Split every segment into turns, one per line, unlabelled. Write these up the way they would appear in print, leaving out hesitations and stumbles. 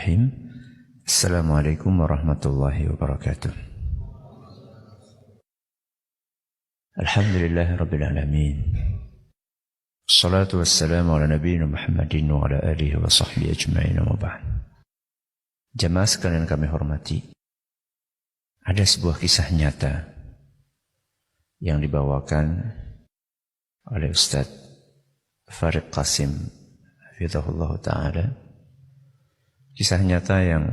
Bismillahirrahmanirrahim. Assalamualaikum warahmatullahi wabarakatuh. Alhamdulillahi rabbil alamin. Assalatu wassalamu ala nabiyyina Muhammadin wa ala alihi wa sahbihi ajma'in wa ba'd. Jamaah sekalian kami hormati, ada sebuah kisah nyata yang dibawakan oleh Ustaz Farid Qasim hafizahullah ta'ala. Kisah nyata yang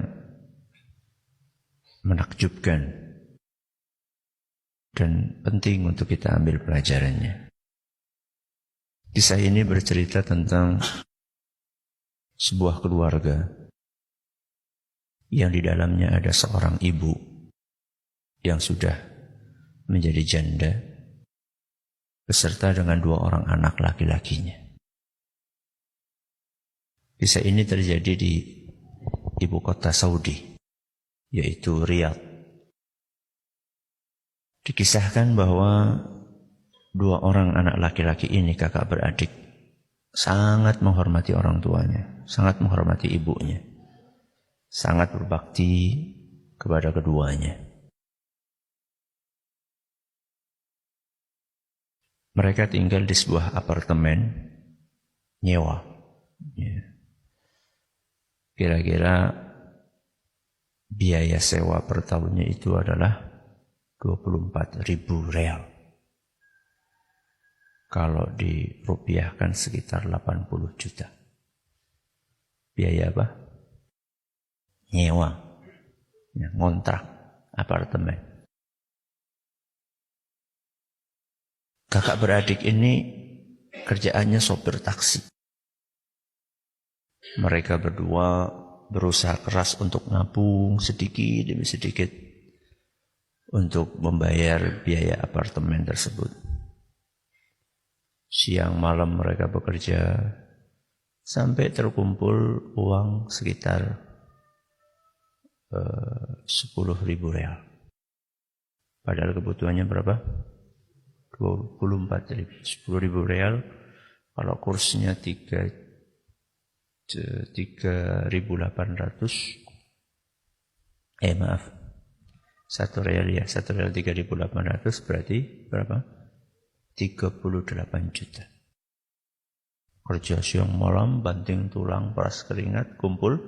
menakjubkan dan penting untuk kita ambil pelajarannya. Kisah ini bercerita tentang sebuah keluarga yang di dalamnya ada seorang ibu yang sudah menjadi janda beserta dengan 2 orang anak laki-lakinya. Kisah ini terjadi di ibu kota Saudi, yaitu Riyadh. Dikisahkan bahwa 2 orang anak laki-laki ini, kakak beradik, sangat menghormati orang tuanya, sangat menghormati ibunya, sangat berbakti kepada keduanya. Mereka tinggal di sebuah apartemen nyewa. Kira-kira biaya sewa per tahunnya itu adalah 24.000 real. Kalau dirupiahkan sekitar 80 juta. Biaya apa? Nyewa. Ngontrak apartemen. Kakak beradik ini kerjaannya sopir taksi. Mereka berdua berusaha keras untuk nabung sedikit demi sedikit untuk membayar biaya apartemen tersebut. Siang malam mereka bekerja sampai terkumpul uang sekitar 10.000 real. Padahal kebutuhannya berapa? 24.000. 10.000 real kalau kursnya 3.800, maaf, 1 real ya, 1 real 3.800 berarti berapa? 38 juta. Kerja siang malam, banting tulang, peras keringat, kumpul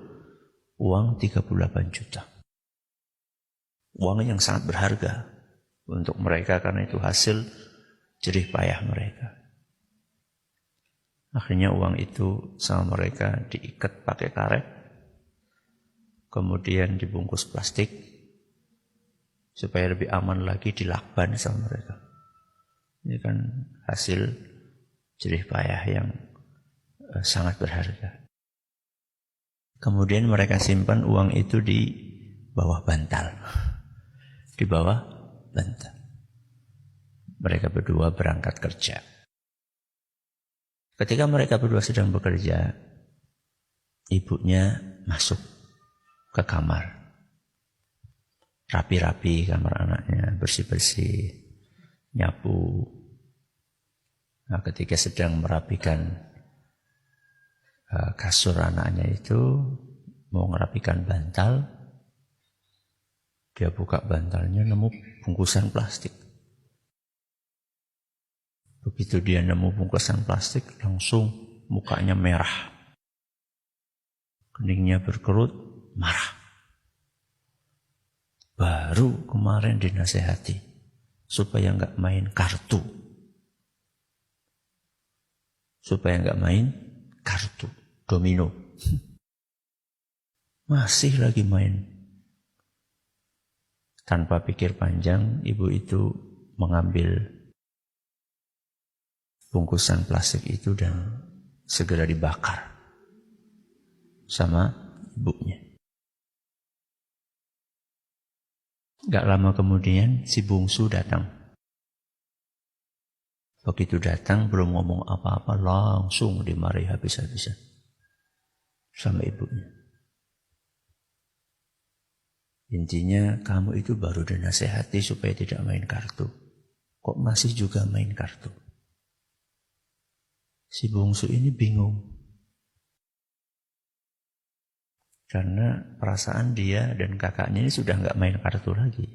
uang 38 juta. Uang yang sangat berharga untuk mereka karena itu hasil jerih payah mereka. Akhirnya uang itu sama mereka diikat pakai karet, kemudian dibungkus plastik, supaya lebih aman lagi dilakban sama mereka. Ini kan hasil jerih payah yang sangat berharga. Kemudian mereka simpan uang itu di bawah bantal. Di bawah bantal. Mereka berdua berangkat kerja. Ketika mereka berdua sedang bekerja, ibunya masuk ke kamar. Rapi-rapi kamar anaknya, bersih-bersih, nyapu. Nah, ketika sedang merapikan kasur anaknya itu, mau merapikan bantal, dia buka bantalnya nemu bungkusan plastik. Begitu dia nemu bungkusan plastik, langsung mukanya merah. Keningnya berkerut, marah. Baru kemarin dinasehati supaya enggak main kartu. Supaya enggak main kartu, domino. Masih lagi main. Tanpa pikir panjang, ibu itu mengambil bungkusan plastik itu dan segera dibakar sama ibunya. Gak lama kemudian si bungsu datang. Begitu datang belum ngomong apa-apa langsung dimarahi habis-habisan sama ibunya. Intinya kamu itu baru dinasehati supaya tidak main kartu. Kok masih juga main kartu? Si bungsu ini bingung. Karena perasaan dia dan kakaknya ini sudah nggak main kartu lagi.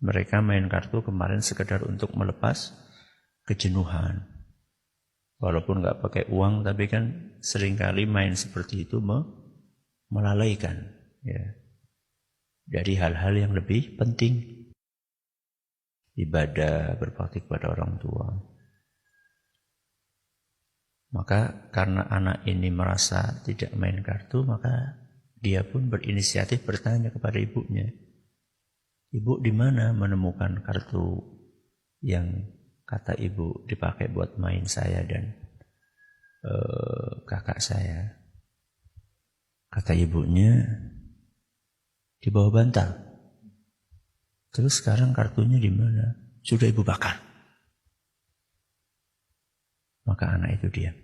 Mereka main kartu kemarin sekedar untuk melepas kejenuhan. Walaupun nggak pakai uang, tapi kan seringkali main seperti itu melalaikan ya, dari hal-hal yang lebih penting. Ibadah, berbakti kepada orang tua. Maka karena anak ini merasa tidak main kartu, maka dia pun berinisiatif bertanya kepada ibunya, "Ibu, di mana menemukan kartu yang kata ibu dipakai buat main saya dan kakak saya?" Kata ibunya, "Di bawah bantal." "Terus sekarang kartunya di mana?" "Sudah ibu bakar." Maka anak itu diam.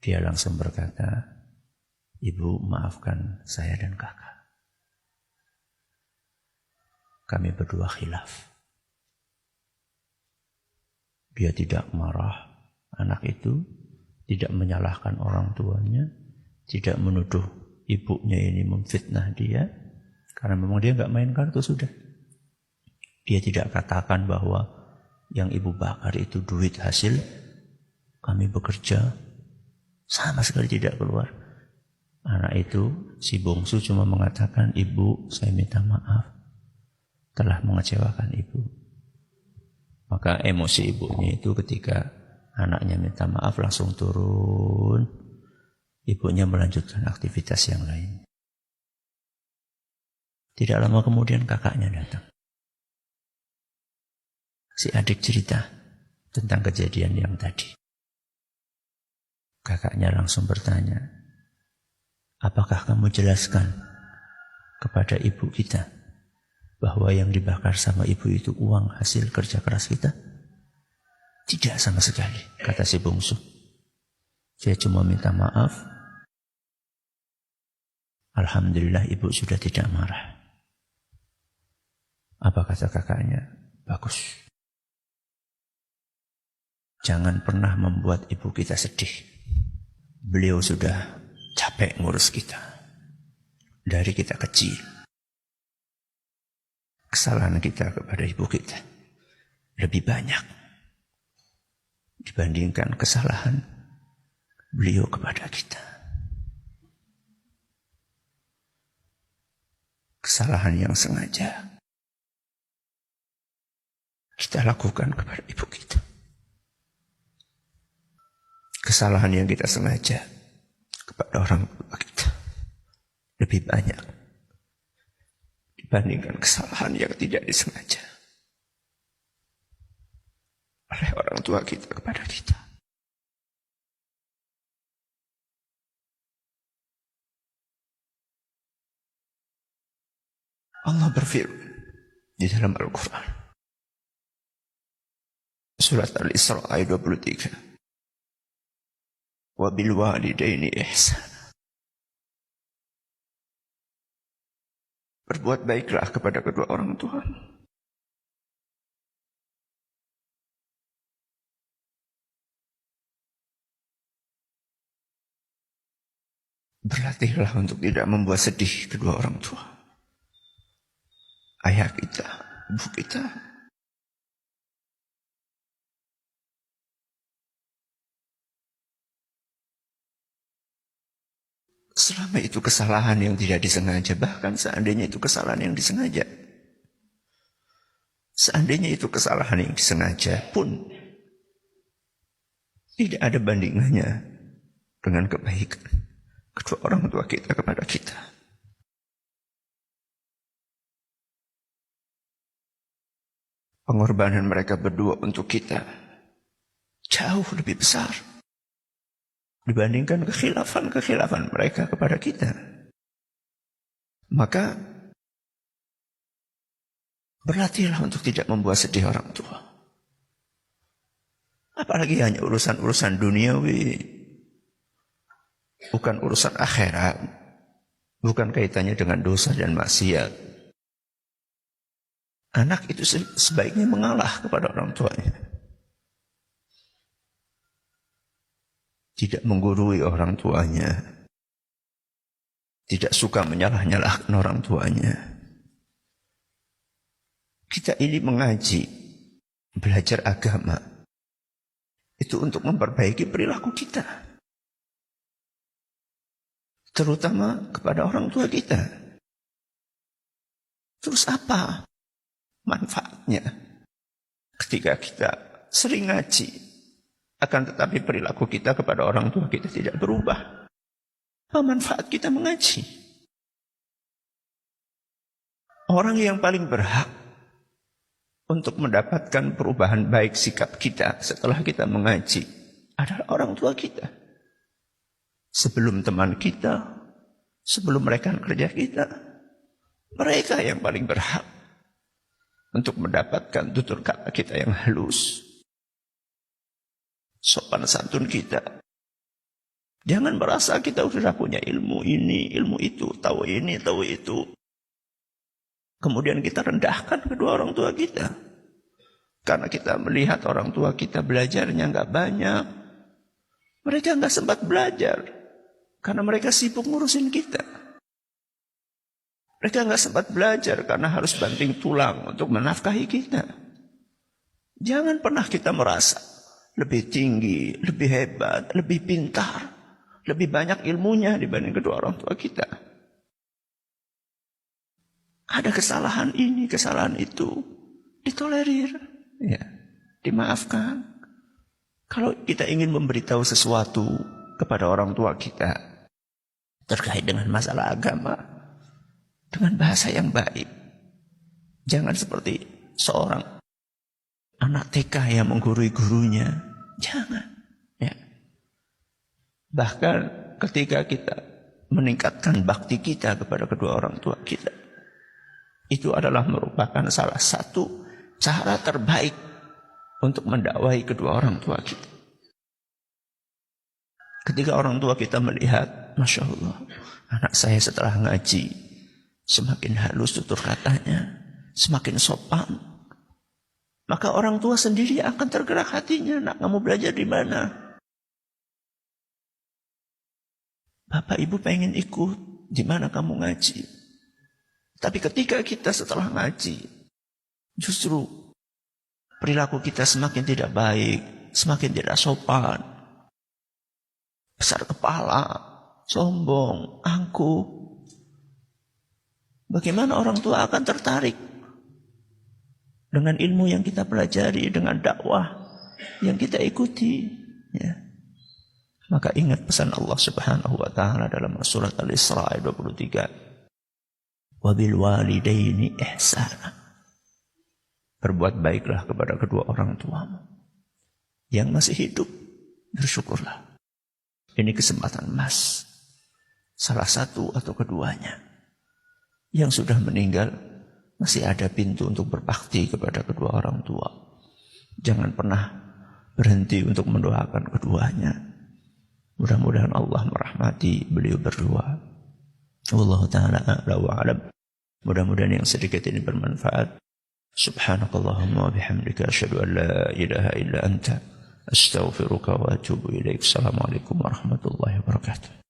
Dia langsung berkata, "Ibu, maafkan saya dan kakak. Kami berdua khilaf." Dia tidak marah. Anak itu tidak menyalahkan orang tuanya, tidak menuduh ibunya ini memfitnah dia, karena memang dia nggak main kartu sudah. Dia tidak katakan bahwa yang ibu bakar itu duit hasil kami bekerja, sama sekali tidak keluar. Anak itu, si bungsu, cuma mengatakan, "Ibu, saya minta maaf telah mengecewakan ibu." Maka emosi ibunya itu ketika anaknya minta maaf langsung turun. Ibunya melanjutkan aktivitas yang lain. Tidak lama kemudian kakaknya datang. Si adik cerita tentang kejadian yang tadi. Kakaknya langsung bertanya, "Apakah kamu jelaskan kepada ibu kita bahwa yang dibakar sama ibu itu uang hasil kerja keras kita?" "Tidak sama sekali," kata si bungsu. "Saya cuma minta maaf. Alhamdulillah ibu sudah tidak marah." Apa kata kakaknya? "Bagus. Jangan pernah membuat ibu kita sedih. Beliau sudah capek ngurus kita. Dari kita kecil. Kesalahan kita kepada ibu kita lebih banyak dibandingkan kesalahan beliau kepada kita. Kesalahan yang sengaja kita lakukan kepada ibu kita. Kesalahan yang kita sengaja kepada orang tua kita lebih banyak dibandingkan kesalahan yang tidak disengaja oleh orang tua kita kepada kita. Allah berfirman di dalam Al-Quran, surat Al-Isra ayat 23. "Wa bil walidaini ihsana." Berbuat baiklah kepada kedua orang tua. Berlatihlah untuk tidak membuat sedih kedua orang tua. Ayah kita, ibu kita. Selama itu kesalahan yang tidak disengaja, bahkan seandainya itu kesalahan yang disengaja. Seandainya itu kesalahan yang disengaja pun, tidak ada bandingannya dengan kebaikan kedua orang tua kita kepada kita. Pengorbanan mereka berdua untuk kita jauh lebih besar dibandingkan kekhilafan mereka kepada kita. Maka berlatihlah untuk tidak membuat sedih orang tua. Apalagi hanya urusan-urusan duniawi, bukan urusan akhirat, bukan kaitannya dengan dosa dan maksiat. Anak itu sebaiknya mengalah kepada orang tuanya. tidak menggurui orang tuanya, tidak suka menyalah-nyalahkan orang tuanya. Kita ini mengaji, belajar agama, itu untuk memperbaiki perilaku kita, terutama kepada orang tua kita. Terus apa manfaatnya ketika kita sering ngaji, akan tetapi perilaku kita kepada orang tua kita tidak berubah? Apa manfaat kita mengaji? Orang yang paling berhak untuk mendapatkan perubahan baik sikap kita setelah kita mengaji adalah orang tua kita. Sebelum teman kita, sebelum rekan kerja kita, mereka yang paling berhak untuk mendapatkan tutur kata kita yang halus, sopan santun kita. Jangan merasa kita sudah punya ilmu ini, ilmu itu, tahu ini, tahu itu. Kemudian kita rendahkan kedua orang tua kita. Karena kita melihat orang tua kita belajarnya nggak banyak. Mereka nggak sempat belajar. Karena mereka sibuk ngurusin kita. Mereka nggak sempat belajar karena harus banting tulang untuk menafkahi kita. Jangan pernah kita merasa lebih tinggi, lebih hebat, lebih pintar, lebih banyak ilmunya dibanding kedua orang tua kita. Ada kesalahan ini, kesalahan itu, ditolerir, ya, dimaafkan. Kalau kita ingin memberitahu sesuatu kepada orang tua kita terkait dengan masalah agama, dengan bahasa yang baik. Jangan seperti seorang anak TK yang menggurui gurunya. Jangan. Ya. Bahkan ketika kita meningkatkan bakti kita kepada kedua orang tua kita, itu adalah merupakan salah satu cara terbaik untuk mendakwahi kedua orang tua kita. Ketika orang tua kita melihat, Masya Allah, anak saya setelah ngaji, semakin halus tutur katanya, semakin sopan, maka orang tua sendiri akan tergerak hatinya. Nak, kamu belajar di mana? Bapak ibu pengen ikut, di mana kamu ngaji? Tapi ketika kita setelah ngaji, justru perilaku kita semakin tidak baik, semakin tidak sopan, besar kepala, sombong, angkuh. Bagaimana orang tua akan tertarik dengan ilmu yang kita pelajari, dengan dakwah yang kita ikuti? Ya. Maka ingat pesan Allah Subhanahu wa Ta'ala dalam surat Al-Isra ayat 23. Wabil walidaini ihsana. Berbuat baiklah kepada kedua orang tuamu. Yang masih hidup, bersyukurlah. Ini kesempatan emas. Salah satu atau keduanya. Yang sudah meninggal, masih ada pintu untuk berbakti kepada kedua orang tua. Jangan pernah berhenti untuk mendoakan keduanya. Mudah-mudahan Allah merahmati beliau berdua. Wallahu ta'ala a'la wa a'lam. Mudah-mudahan yang sedikit ini bermanfaat. Subhanakallahumma wa bihamdika asyhadu an la ilaha illa anta astaghfiruka wa atubu ilaik. Assalamualaikum warahmatullahi wabarakatuh.